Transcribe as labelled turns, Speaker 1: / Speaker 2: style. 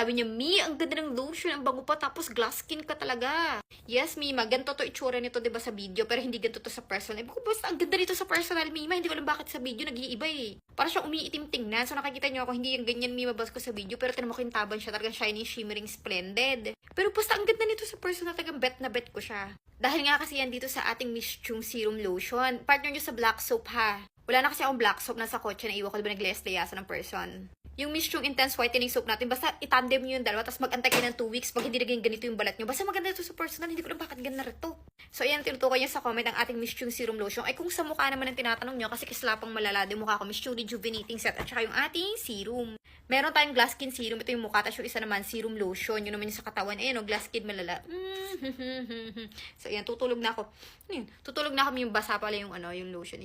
Speaker 1: sabi niya, Mi, ang ganda ng lotion, ang bango pa, tapos glass skin ka talaga. Yes, Mima, ganito to itsura nito, diba, sa video, pero hindi ganito to sa personal. Iba ko, basta ang ganda nito sa personal, Mima, hindi ko alam bakit sa video nag-iiba eh. Para siyang umiitim tingnan, so nakikita niyo ako, hindi yung ganyan, Mima, bas ko sa video, pero tinan mo ko yung taban siya, talagang shiny, shimmering, splendid. Pero basta ang ganda nito sa personal, talagang bet na bet ko siya. Dahil nga kasi yan dito sa ating Miss Chung Serum Lotion. Partner nyo sa black soap ha. Wala na kasi akong black soap nasa kotse na iwan ko diba nag-less-layasa ng person. Yung Miss Chung Intense Whitening Soap natin, basta itandem nyo yung dalawa, tapos mag-antay kayo ng 2 weeks pag hindi naging ganito yung balat nyo. Basta maganda ito sa personal, hindi ko lang bakit ganda rito. So ayan, tinutukoy nyo sa comment ang ating Miss Chung Serum Lotion. Ay kung sa mukha naman ang tinatanong nyo, kasi kislapang malala din mukha ko, Miss Chung Rejuvenating Set, at saka yung ating serum. Meron tayong glass skin serum, ito yung mukha, tapos yung isa naman serum lotion, yun naman yung sa katawan. Ayan o, glass skin malala. So ayan, tutulog na ako. Ano yun? Tutulog na kami yung basa pala yung yung lotion.